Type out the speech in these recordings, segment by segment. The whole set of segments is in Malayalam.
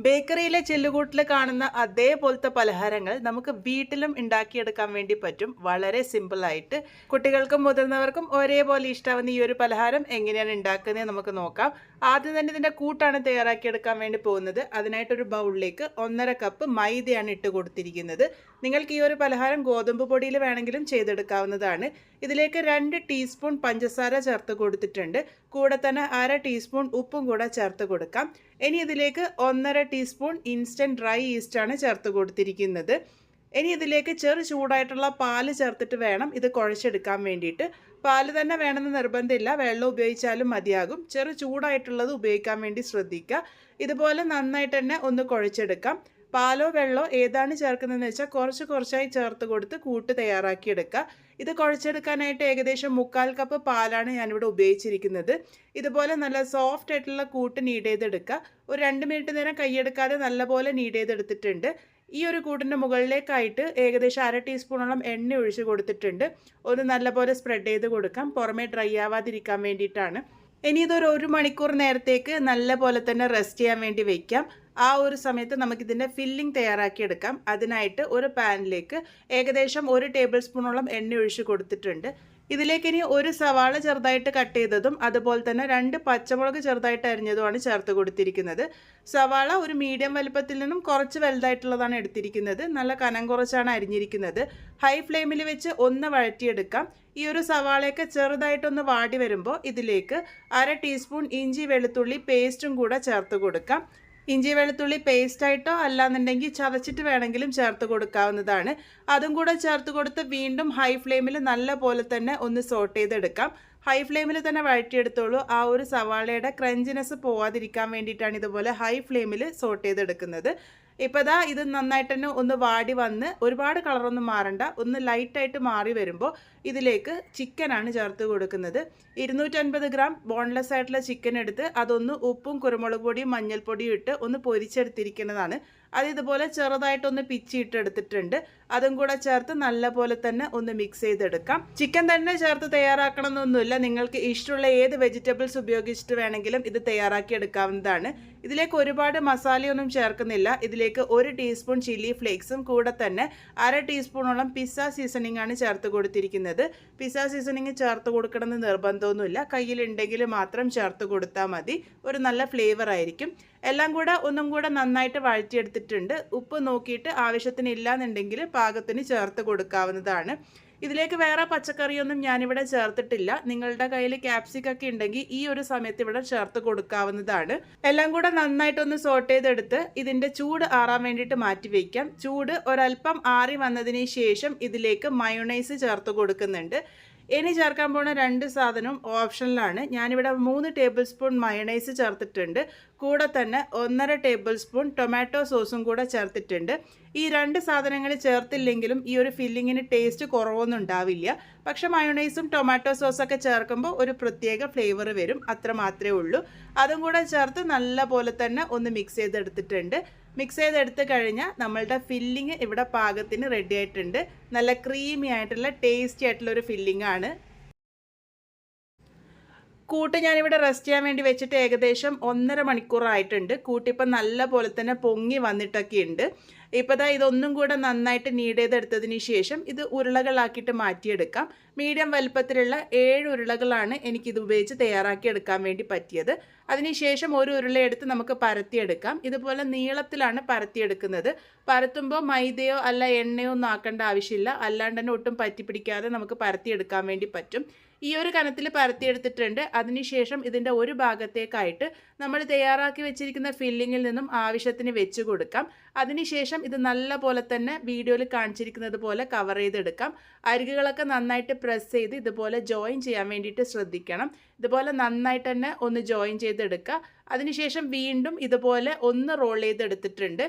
ബേക്കറിയിലെ ചില്ലുകൂട്ടിൽ കാണുന്ന അതേപോലത്തെ പലഹാരങ്ങൾ നമുക്ക് വീട്ടിലും ഉണ്ടാക്കിയെടുക്കാൻ വേണ്ടി പറ്റും. വളരെ സിമ്പിളായിട്ട് കുട്ടികൾക്കും മുതിർന്നവർക്കും ഒരേപോലെ ഇഷ്ടാവുന്ന ഈ ഒരു പലഹാരം എങ്ങനെയാണ് ഉണ്ടാക്കുന്നത് നമുക്ക് നോക്കാം. ആദ്യം തന്നെ ഇതിൻ്റെ കൂട്ടാണ് തയ്യാറാക്കിയെടുക്കാൻ വേണ്ടി പോകുന്നത്. അതിനായിട്ടൊരു ബൗളിലേക്ക് 1.5 കപ്പ് മൈദയാണ് ഇട്ട് കൊടുത്തിരിക്കുന്നത്. നിങ്ങൾക്ക് ഈ ഒരു പലഹാരം ഗോതമ്പ് പൊടിയിൽ വേണമെങ്കിലും ചെയ്തെടുക്കാവുന്നതാണ്. ഇതിലേക്ക് 2 ടീസ്പൂൺ പഞ്ചസാര ചേർത്ത് കൊടുത്തിട്ടുണ്ട്. കൂടെ തന്നെ 1/2 ടീസ്പൂൺ ഉപ്പും കൂടെ ചേർത്ത് കൊടുക്കാം. ഇനി ഇതിലേക്ക് 1.5 ടീസ്പൂൺ ഇൻസ്റ്റൻറ്റ് ഡ്രൈ ഈസ്റ്റാണ് ചേർത്ത് കൊടുത്തിരിക്കുന്നത്. ഇനി ഇതിലേക്ക് ചെറു ചൂടായിട്ടുള്ള പാല് ചേർത്തിട്ട് വേണം ഇത് കുഴച്ചെടുക്കാൻ വേണ്ടിയിട്ട്. പാല് തന്നെ വേണമെന്ന് നിർബന്ധമില്ല, വെള്ളം ഉപയോഗിച്ചാലും മതിയാകും. ചെറു ചൂടായിട്ടുള്ളത് ഉപയോഗിക്കാൻ വേണ്ടി ശ്രദ്ധിക്കുക. ഇതുപോലെ നന്നായിട്ട് തന്നെ ഒന്ന് കുഴച്ചെടുക്കാം. പാലോ വെള്ളമോ ഏതാണ് ചേർക്കുന്നതെന്ന് വെച്ചാൽ കുറച്ച് കുറച്ചായി ചേർത്ത് കൊടുത്ത് കൂട്ട് തയ്യാറാക്കിയെടുക്കുക. ഇത് കുഴച്ചെടുക്കാനായിട്ട് ഏകദേശം 1/4 കപ്പ് പാലാണ് ഞാനിവിടെ ഉപയോഗിച്ചിരിക്കുന്നത്. ഇതുപോലെ നല്ല സോഫ്റ്റ് ആയിട്ടുള്ള കൂട്ട് നീഡ് ചെയ്തെടുക്കുക. ഒരു 2 മിനിറ്റ് നേരം കൈയെടുക്കാതെ നല്ലപോലെ നീഡ് ചെയ്തെടുത്തിട്ടുണ്ട്. ഈ ഒരു കൂട്ടിൻ്റെ മുകളിലേക്കായിട്ട് ഏകദേശം 1/2 ടീസ്പൂണോളം എണ്ണ ഒഴിച്ച് കൊടുത്തിട്ടുണ്ട്. ഒന്ന് നല്ലപോലെ സ്പ്രെഡ് ചെയ്ത് കൊടുക്കാം, പുറമേ ഡ്രൈ ആവാതിരിക്കാൻ വേണ്ടിയിട്ടാണ്. ഇനി ഇതൊരു 1 മണിക്കൂർ നേരത്തേക്ക് നല്ല പോലെ തന്നെ റെസ്റ്റ് ചെയ്യാൻ വേണ്ടി വയ്ക്കാം. ആ ഒരു സമയത്ത് നമുക്കിതിൻ്റെ ഫില്ലിംഗ് തയ്യാറാക്കിയെടുക്കാം. അതിനായിട്ട് ഒരു പാനിലേക്ക് ഏകദേശം 1 ടേബിൾ സ്പൂണോളം എണ്ണ ഒഴിച്ച് കൊടുത്തിട്ടുണ്ട്. ഇതിലേക്ക് ഇനി 1 സവാള ചെറുതായിട്ട് കട്ട് ചെയ്തതും അതുപോലെ തന്നെ 2 പച്ചമുളക് ചെറുതായിട്ട് അരിഞ്ഞതുമാണ് ചേർത്ത് കൊടുത്തിരിക്കുന്നത്. സവാള ഒരു മീഡിയം വലുപ്പത്തിൽ നിന്നും കുറച്ച് വലുതായിട്ടുള്ളതാണ് എടുത്തിരിക്കുന്നത്. നല്ല കനം കുറച്ചാണ് അരിഞ്ഞിരിക്കുന്നത്. ഹൈ ഫ്ലെയിമിൽ വെച്ച് ഒന്ന് വഴറ്റിയെടുക്കാം. ഈ ഒരു സവാളയൊക്കെ ചെറുതായിട്ടൊന്ന് വാടി വരുമ്പോൾ ഇതിലേക്ക് 1/2 ടീസ്പൂൺ ഇഞ്ചി വെളുത്തുള്ളി പേസ്റ്റും കൂടെ ചേർത്ത് കൊടുക്കാം. ഇഞ്ചി വെളുത്തുള്ളി പേസ്റ്റായിട്ടോ അല്ലാന്നുണ്ടെങ്കിൽ ചതച്ചിട്ട് വേണമെങ്കിലും ചേർത്ത് കൊടുക്കാവുന്നതാണ്. അതും കൂടെ ചേർത്ത് കൊടുത്ത് വീണ്ടും ഹൈ ഫ്ലെയിമിൽ നല്ല പോലെ തന്നെ ഒന്ന് സോട്ട് ചെയ്തെടുക്കാം. ഹൈ ഫ്ലെയിമിൽ തന്നെ വഴറ്റിയെടുത്തോളൂ. ആ ഒരു സവാളയുടെ ക്രഞ്ചിനെസ് പോവാതിരിക്കാൻ വേണ്ടിയിട്ടാണ് ഇതുപോലെ ഹൈ ഫ്ലെയിമിൽ സോട്ട് ചെയ്തെടുക്കുന്നത്. ഇപ്പോൾ ദാ ഇത് നന്നായിട്ട് തന്നെ ഒന്ന് വാടി വന്ന് ഒരുപാട് കളറൊന്നും മാറണ്ട, ഒന്ന് ലൈറ്റായിട്ട് മാറി വരുമ്പോൾ ഇതിലേക്ക് ചിക്കനാണ് ചേർത്ത് കൊടുക്കുന്നത്. 250 ഗ്രാം ബോൺലെസ് ആയിട്ടുള്ള ചിക്കൻ എടുത്ത് അതൊന്ന് ഉപ്പും കുരുമുളക് പൊടിയും മഞ്ഞൾപ്പൊടിയും ഇട്ട് ഒന്ന് പൊരിച്ചെടുത്തിരിക്കുന്നതാണ്. അത് ഇതുപോലെ ചെറുതായിട്ടൊന്ന് പിച്ചിട്ടെടുത്തിട്ടുണ്ട്. അതും കൂടെ ചേർത്ത് നല്ല പോലെ തന്നെ ഒന്ന് മിക്സ് ചെയ്തെടുക്കാം. ചിക്കൻ തന്നെ ചേർത്ത് തയ്യാറാക്കണം എന്നൊന്നുമില്ല, നിങ്ങൾക്ക് ഇഷ്ടമുള്ള ഏത് വെജിറ്റബിൾസ് ഉപയോഗിച്ചിട്ട് വേണമെങ്കിലും ഇത് തയ്യാറാക്കി എടുക്കാവുന്നതാണ്. ഇതിലേക്ക് ഒരുപാട് മസാലയൊന്നും ചേർക്കുന്നില്ല. ഇതിലേക്ക് 1 ടീസ്പൂൺ ചില്ലി ഫ്ലേക്സും കൂടെ തന്നെ 1/2 ടീസ്പൂണോളം പിസ്സ സീസണിംഗ് ആണ് ചേർത്ത് കൊടുത്തിരിക്കുന്നത്. പിസ്സ സീസണിംഗ് ചേർത്ത് കൊടുക്കണമെന്ന് നിർബന്ധമൊന്നുമില്ല, കയ്യിലുണ്ടെങ്കിൽ മാത്രം ചേർത്ത് കൊടുത്താൽ മതി. ഒരു നല്ല ഫ്ലേവർ ആയിരിക്കും. എല്ലാം കൂടെ ഒന്നും കൂടെ നന്നായിട്ട് വഴറ്റിയെടുത്തിട്ടുണ്ട്. ഉപ്പ് നോക്കിയിട്ട് ആവശ്യത്തിന് ഇല്ലാന്നുണ്ടെങ്കിൽ പാകത്തിന് ചേർത്ത് കൊടുക്കാവുന്നതാണ്. ഇതിലേക്ക് വേറെ പച്ചക്കറിയൊന്നും ഞാനിവിടെ ചേർത്തിട്ടില്ല. നിങ്ങളുടെ കയ്യിൽ ക്യാപ്സിക്കൊക്കെ ഉണ്ടെങ്കിൽ ഈ ഒരു സമയത്ത് ഇവിടെ ചേർത്ത് കൊടുക്കാവുന്നതാണ്. എല്ലാം കൂടെ നന്നായിട്ടൊന്ന് സോട്ട് ചെയ്തെടുത്ത് ഇതിൻ്റെ ചൂട് ആറാൻ വേണ്ടിയിട്ട് മാറ്റി വയ്ക്കാം. ചൂട് ഒരല്പം ആറി വന്നതിന് ശേഷം ഇതിലേക്ക് മയോണൈസ് ചേർത്ത് കൊടുക്കുന്നുണ്ട്. ഇനി ചേർക്കാൻ പോകുന്ന 2 സാധനവും ഓപ്ഷനിലാണ്. ഞാനിവിടെ 3 ടേബിൾ സ്പൂൺ മയോണൈസ് ചേർത്തിട്ടുണ്ട്. കൂടെ തന്നെ 1.5 ടേബിൾ സ്പൂൺ ടൊമാറ്റോ സോസും കൂടെ ചേർത്തിട്ടുണ്ട്. ഈ 2 സാധനങ്ങൾ ചേർത്തില്ലെങ്കിലും ഈ ഒരു ഫില്ലിങ്ങിന് ടേസ്റ്റ് കുറവൊന്നും ഉണ്ടാവില്ല. പക്ഷേ മയോണൈസും ടൊമാറ്റോ സോസൊക്കെ ചേർക്കുമ്പോൾ ഒരു പ്രത്യേക ഫ്ലേവർ വരും, അത്ര മാത്രമേ ഉള്ളൂ. അതും കൂടെ ചേർത്ത് നല്ല പോലെ തന്നെ ഒന്ന് മിക്സ് ചെയ്തെടുത്തിട്ടുണ്ട്. മിക്സ് ചെയ്തെടുത്ത് കഴിഞ്ഞാൽ നമ്മളുടെ ഫില്ലിങ് ഇവിടെ പാകത്തിന് റെഡി ആയിട്ടുണ്ട്. നല്ല ക്രീമി ആയിട്ടുള്ള ടേസ്റ്റി ആയിട്ടുള്ള ഒരു ഫില്ലിംഗ് ആണ്. കൂട്ട് ഞാനിവിടെ റെസ്റ്റ് ചെയ്യാൻ വേണ്ടി വെച്ചിട്ട് ഏകദേശം 1.5 മണിക്കൂറായിട്ടുണ്ട്. കൂട്ടിപ്പോൾ നല്ല പോലെ തന്നെ പൊങ്ങി വന്നിട്ടൊക്കെ ഉണ്ട്. ഇപ്പോൾ ദാ ഇതൊന്നും കൂടെ നന്നായിട്ട് നീഡ് ചെയ്തെടുത്തതിന് ശേഷം ഇത് ഉരുളകളാക്കിയിട്ട് മാറ്റിയെടുക്കാം. മീഡിയം വലുപ്പത്തിലുള്ള 7 ഉരുളകളാണ് എനിക്കിത് ഉപയോഗിച്ച് തയ്യാറാക്കി എടുക്കാൻ വേണ്ടി പറ്റിയത്. അതിനുശേഷം ഒരു ഉരുളയെടുത്ത് നമുക്ക് പരത്തിയെടുക്കാം. ഇതുപോലെ നീളത്തിലാണ് പരത്തിയെടുക്കുന്നത്. പരത്തുമ്പോൾ മൈദയോ അല്ല എണ്ണയോ ഒന്നും ആക്കേണ്ട ആവശ്യമില്ല, അല്ലാണ്ട് തന്നെ ഒട്ടും പറ്റിപ്പിടിക്കാതെ നമുക്ക് പരത്തിയെടുക്കാൻ വേണ്ടി പറ്റും. ഈ ഒരു കനത്തിൽ പരത്തിയെടുത്തിട്ടുണ്ട്. അതിനുശേഷം ഇതിൻ്റെ ഒരു ഭാഗത്തേക്കായിട്ട് നമ്മൾ തയ്യാറാക്കി വെച്ചിരിക്കുന്ന ഫില്ലിങ്ങിൽ നിന്നും ആവശ്യത്തിന് വെച്ച് കൊടുക്കാം. അതിനുശേഷം ഇത് നല്ല പോലെ തന്നെ വീഡിയോയിൽ കാണിച്ചിരിക്കുന്നത് പോലെ കവർ ചെയ്തെടുക്കാം. അരികുകളൊക്കെ നന്നായിട്ട് പ്രസ് ചെയ്ത് ഇതുപോലെ ജോയിൻ ചെയ്യാൻ വേണ്ടിയിട്ട് ശ്രദ്ധിക്കണം. ഇതുപോലെ നന്നായിട്ട് തന്നെ ഒന്ന് ജോയിൻ ചെയ്തെടുക്കുക. അതിനുശേഷം വീണ്ടും ഇതുപോലെ ഒന്ന് റോൾ ചെയ്തെടുത്തിട്ടുണ്ട്.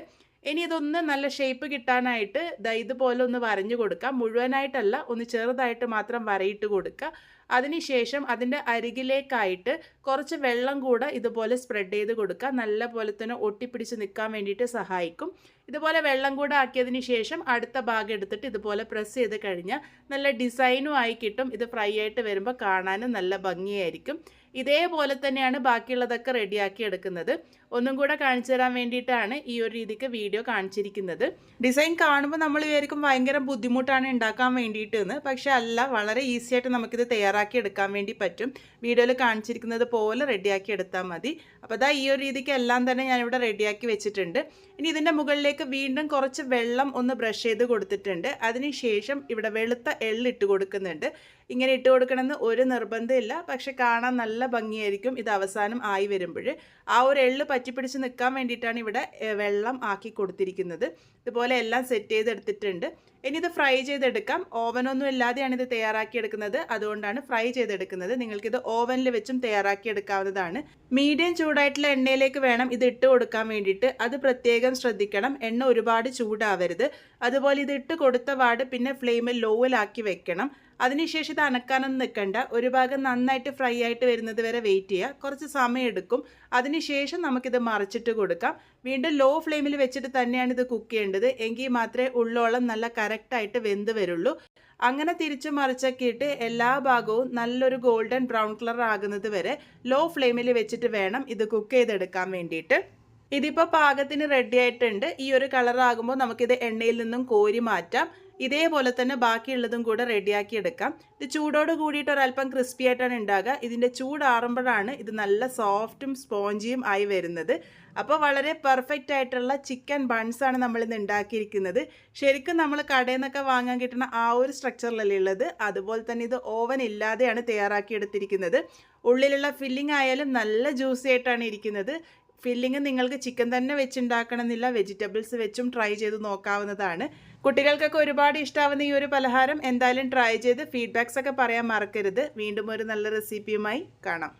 ഇനി ഇതൊന്ന് നല്ല ഷേപ്പ് കിട്ടാനായിട്ട് ഇതുപോലെ ഒന്ന് വരഞ്ഞു കൊടുക്കാം. മുഴുവനായിട്ടല്ല, ഒന്ന് ചെറുതായിട്ട് മാത്രം വരയിട്ട് കൊടുക്കുക. അതിനുശേഷം അതിൻ്റെ അരികിലേക്കായിട്ട് കുറച്ച് വെള്ളം കൂടെ ഇതുപോലെ സ്പ്രെഡ് ചെയ്ത് കൊടുക്കുക. നല്ല പോലെ തന്നെ ഒട്ടിപ്പിടിച്ച് നിൽക്കാൻ വേണ്ടിയിട്ട് സഹായിക്കും. ഇതുപോലെ വെള്ളം കൂടെ ആക്കിയതിന് ശേഷം അടുത്ത ഭാഗം എടുത്തിട്ട് ഇതുപോലെ പ്രസ് ചെയ്ത് കഴിഞ്ഞാൽ നല്ല ഡിസൈനും ആയി കിട്ടും. ഇത് ഫ്രൈ ആയിട്ട് വരുമ്പോൾ കാണാനും നല്ല ഭംഗിയായിരിക്കും. ഇതേപോലെ തന്നെയാണ് ബാക്കിയുള്ളതൊക്കെ റെഡിയാക്കി എടുക്കുന്നത്. ഒന്നും കൂടെ കാണിച്ചു തരാൻ വേണ്ടിയിട്ടാണ് ഈ ഒരു രീതിക്ക് വീഡിയോ കാണിച്ചിരിക്കുന്നത്. ഡിസൈൻ കാണുമ്പോൾ നമ്മൾ വിചാരിക്കും ഭയങ്കര ബുദ്ധിമുട്ടാണ് ഉണ്ടാക്കാൻ വേണ്ടിയിട്ട് എന്ന്. പക്ഷെ അല്ല, വളരെ ഈസി ആയിട്ട് നമുക്കിത് തയ്യാറാക്കി എടുക്കാൻ വേണ്ടി പറ്റും. വീഡിയോയിൽ കാണിച്ചിരിക്കുന്നത് പോലെ റെഡിയാക്കി എടുത്താൽ മതി. അപ്പോൾ അതാ ഈ ഒരു രീതിക്ക് എല്ലാം തന്നെ ഞാനിവിടെ റെഡിയാക്കി വെച്ചിട്ടുണ്ട്. ഇനി ഇതിൻ്റെ മുകളിലേക്ക് വീണ്ടും കുറച്ച് വെള്ളം ഒന്ന് ബ്രഷ് ചെയ്ത് കൊടുത്തിട്ടുണ്ട്. അതിനുശേഷം ഇവിടെ വെളുത്ത എള്ളിട്ട് കൊടുക്കുന്നുണ്ട്. ഇങ്ങനെ ഇട്ട് കൊടുക്കണമെന്ന് ഒരു നിർബന്ധമില്ല, പക്ഷെ കാണാൻ നല്ല ഭംഗിയായിരിക്കും ഇത് അവസാനം ആയി വരുമ്പോൾ. ആ ഒരു എള്ള് പറ്റിപ്പിടിച്ച് നിൽക്കാൻ വേണ്ടിയിട്ടാണ് ഇവിടെ വെള്ളം ആക്കി കൊടുത്തിരിക്കുന്നത്. ഇതുപോലെ എല്ലാം സെറ്റ് ചെയ്തെടുത്തിട്ടുണ്ട്. ഇനി ഇത് ഫ്രൈ ചെയ്തെടുക്കാം. ഓവനൊന്നും ഇല്ലാതെയാണ് ഇത് തയ്യാറാക്കിയെടുക്കുന്നത്, അതുകൊണ്ടാണ് ഫ്രൈ ചെയ്തെടുക്കുന്നത്. നിങ്ങൾക്കിത് ഓവനിൽ വെച്ചും തയ്യാറാക്കിയെടുക്കാവുന്നതാണ്. മീഡിയം ചൂടായിട്ടുള്ള എണ്ണയിലേക്ക് വേണം ഇത് ഇട്ട് കൊടുക്കാൻ വേണ്ടിയിട്ട്. അത് പ്രത്യേകം ശ്രദ്ധിക്കണം, എണ്ണ ഒരുപാട് ചൂടാവരുത്. അതുപോലെ ഇത് ഇട്ട് കൊടുത്ത പാട് പിന്നെ ഫ്ലെയിം ലോയിലാക്കി വെക്കണം. അതിനുശേഷം ഇത് അനക്കാനൊന്നും നിൽക്കണ്ട. ഒരു ഭാഗം നന്നായിട്ട് ഫ്രൈ ആയിട്ട് വരുന്നത് വരെ വെയിറ്റ് ചെയ്യുക. കുറച്ച് സമയം എടുക്കും. അതിനുശേഷം നമുക്കിത് മറിച്ചിട്ട് കൊടുക്കാം. വീണ്ടും ലോ ഫ്ലെയിമിൽ വെച്ചിട്ട് തന്നെയാണ് ഇത് കുക്ക് ചെയ്യേണ്ടത്. എങ്കിൽ മാത്രമേ ഉള്ളോളം നല്ല കറക്റ്റായിട്ട് വെന്ത് വരുള്ളൂ. അങ്ങനെ തിരിച്ചു മറിച്ചൊക്കെയിട്ട് എല്ലാ ഭാഗവും നല്ലൊരു ഗോൾഡൻ ബ്രൗൺ കളർ ആകുന്നത് വരെ ലോ ഫ്ലെയിമിൽ വെച്ചിട്ട് വേണം ഇത് കുക്ക് ചെയ്തെടുക്കാൻ വേണ്ടിയിട്ട്. ഇതിപ്പോൾ പാകത്തിന് റെഡി ആയിട്ടുണ്ട്. ഈ ഒരു കളർ ആകുമ്പോൾ നമുക്കിത് എണ്ണയിൽ നിന്നും കോരി മാറ്റാം. ഇതേപോലെ തന്നെ ബാക്കിയുള്ളതും കൂടെ റെഡിയാക്കി എടുക്കാം. ഇത് ചൂടോട് കൂടിയിട്ട് ഒരല്പം ക്രിസ്പി ആയിട്ടാണ് ഉണ്ടാകുക. ഇതിൻ്റെ ചൂടാറുമ്പോഴാണ് ഇത് നല്ല സോഫ്റ്റും സ്പോഞ്ചിയും ആയി വരുന്നത്. അപ്പോൾ വളരെ പെർഫെക്റ്റ് ആയിട്ടുള്ള ചിക്കൻ ബൺസാണ് നമ്മളിന്ന് ഉണ്ടാക്കിയിരിക്കുന്നത്. ശരിക്കും നമ്മൾ കടയിൽ നിന്നൊക്കെ വാങ്ങാൻ കിട്ടുന്ന ആ ഒരു സ്ട്രക്ചറിലല്ലേ ഉള്ളത്. അതുപോലെ തന്നെ ഇത് ഓവൻ ഇല്ലാതെയാണ് തയ്യാറാക്കിയെടുത്തിരിക്കുന്നത്. ഉള്ളിലുള്ള ഫില്ലിംഗ് ആയാലും നല്ല ജ്യൂസി ആയിട്ടാണ് ഇരിക്കുന്നത്. ഫില്ലിങ് നിങ്ങൾക്ക് ചിക്കൻ തന്നെ വെച്ചുണ്ടാക്കണമെന്നില്ല, വെജിറ്റബിൾസ് വെച്ചും ട്രൈ ചെയ്ത് നോക്കാവുന്നതാണ്. കുട്ടികൾക്കൊക്കെ ഒരുപാട് ഇഷ്ടമാവുന്ന ഈ ഒരു പലഹാരം എന്തായാലും ട്രൈ ചെയ്ത് ഫീഡ്ബാക്സ് ഒക്കെ പറയാൻ മറക്കരുത്. വീണ്ടും ഒരു നല്ല റെസിപ്പിയുമായി കാണാം.